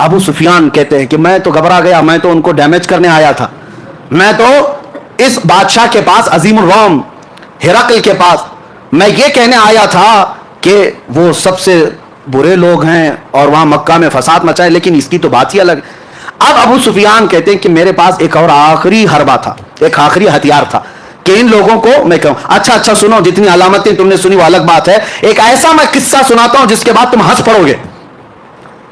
ابو سفیان کہتے ہیں کہ میں تو گھبرا گیا, میں تو ان کو ڈیمیج کرنے آیا تھا, میں تو اس بادشاہ کے پاس عظیم الروم ہرقل کے پاس میں یہ کہنے آیا تھا کہ وہ سب سے برے لوگ ہیں اور وہاں مکہ میں فساد مچائے, لیکن اس کی تو بات ہی الگ. اب ابو سفیان کہتے ہیں کہ میرے پاس ایک اور آخری حربہ تھا, ایک آخری ہتھیار تھا کہ ان لوگوں کو میں کہوں اچھا سنو, جتنی علامتیں تم نے سنی وہ الگ بات ہے, ایک ایسا میں قصہ سناتا ہوں جس کے بعد تم ہنس پڑو گے.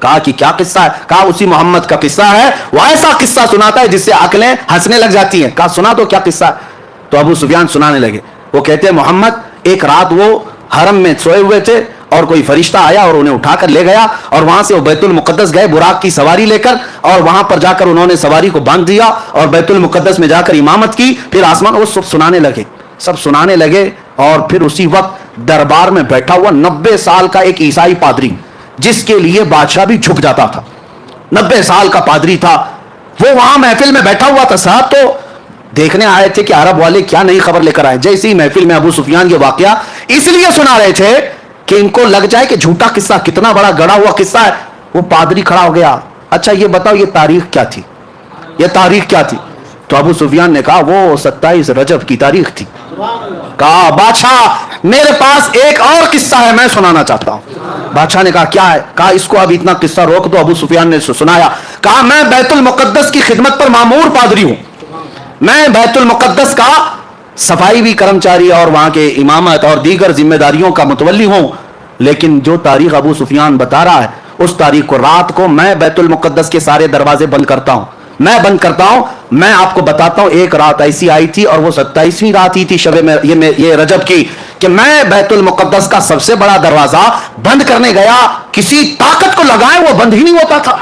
کہا کہ کیا قصہ ہے؟ کہا اسی محمد کا قصہ ہے, وہ ایسا قصہ سناتا ہے جس سے عقلیں ہنسنے لگ جاتی ہیں. کہا سنا تو کیا قصہ ہے؟ تو ابو سفیان سنانے لگے. وہ کہتے ہیں محمد ایک رات وہ حرم میں سوئے ہوئے تھے اور کوئی فرشتہ آیا اور انہیں اٹھا کر لے گیا, اور وہاں سے وہ بیت المقدس گئے براق کی سواری لے کر, اور وہاں پر جا کر انہوں نے سواری کو باندھ دیا اور بیت المقدس میں جا کر امامت کی. پھر آسمان وہ سب سنانے لگے اور پھر اسی وقت دربار میں بیٹھا ہوا 90 سال کا ایک عیسائی پادری, جس کے لیے بادشاہ بھی جھک جاتا تھا, 90 سال کا پادری تھا, وہ وہاں محفل میں بیٹھا ہوا تھا. صاحب تو دیکھنے آئے تھے کہ عرب والے کیا نئی خبر لے کر آئے. جیسے ہی محفل میں ابو سفیان یہ واقعہ اس لیے سنا رہے تھے کہ ان کو لگ جائے کہ جھوٹا قصہ, کتنا بڑا گڑا ہوا قصہ ہے. وہ پادری کھڑا ہو گیا, اچھا یہ بتاؤ یہ تاریخ کیا تھی, یہ تاریخ کیا تھی؟ تو ابو سفیان نے کہا وہ 27 رجب کی تاریخ تھی. کہا بادشاہ میرے پاس ایک اور قصہ ہے, میں سنانا چاہتا ہوں. بادشاہ نے کہا کیا ہے؟ کہا اس کو اب اتنا قصہ روک دو. ابو سفیان نے سنایا. کہا میں بیت المقدس کی خدمت پر مامور پادری ہوں, میں بیت المقدس کا صفائی بھی کرمچاری اور وہاں کے امامت اور دیگر ذمہ داریوں کا متولی ہوں, لیکن جو تاریخ ابو سفیان بتا رہا ہے اس تاریخ کو رات کو میں بیت المقدس کے سارے دروازے بند کرتا ہوں, میں بند کرتا ہوں. میں آپ کو بتاتا ہوں ایک رات ایسی آئی تھی اور وہ 27ویں رات ہی تھی شب یہ رجب کی, کہ میں بیت المقدس کا سب سے بڑا دروازہ بند کرنے گیا, کسی طاقت کو لگائے وہ بند ہی نہیں ہوتا تھا,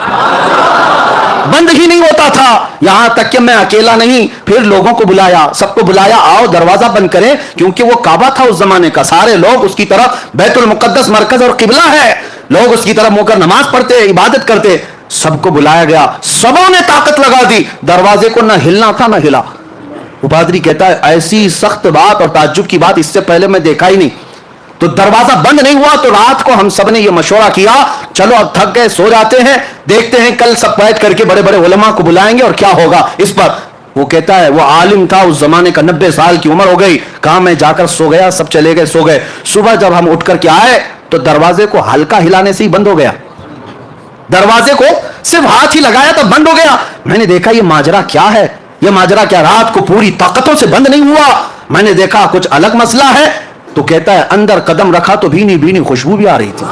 بند ہی نہیں ہوتا تھا. یہاں تک کہ میں اکیلا نہیں, پھر لوگوں کو بلایا, سب کو بلایا, آؤ دروازہ بند کریں, کیونکہ وہ کعبہ تھا اس زمانے کا, سارے لوگ اس کی طرف, بیت المقدس مرکز اور قبلہ ہے, لوگ اس کی طرف منہ کر نماز پڑھتے, عبادت کرتے. سب کو بلایا گیا, سبوں نے طاقت لگا دی, دروازے کو نہ ہلنا تھا نہ ہلا. وہ پادری کہتا ہے ایسی سخت بات اور تعجب کی بات اس سے پہلے میں دیکھا ہی نہیں. تو دروازہ بند نہیں ہوا. تو رات کو ہم سب نے یہ مشورہ کیا چلو اب تھک گئے سو جاتے ہیں, دیکھتے ہیں کل سب بیٹھ کر کے بڑے بڑے علماء کو بلائیں گے اور کیا ہوگا اس پر. وہ کہتا ہے وہ عالم تھا اس زمانے کا, 90 سال کی عمر ہو گئی. کہا میں جا کر سو گیا, سب چلے گئے سو گئے. صبح جب ہم اٹھ کر کے آئے تو دروازے کو ہلکا ہلانے سے ہی بند ہو گیا, دروازے کو صرف ہاتھ ہی لگایا تو بند ہو گیا. میں نے دیکھا یہ ماجرا کیا ہے, یہ ماجرا کیا, رات کو پوری طاقتوں سے بند نہیں ہوا. میں نے دیکھا کچھ الگ مسئلہ ہے. تو کہتا ہے اندر قدم رکھا تو بھینی بھینی خوشبو بھی آ رہی تھی.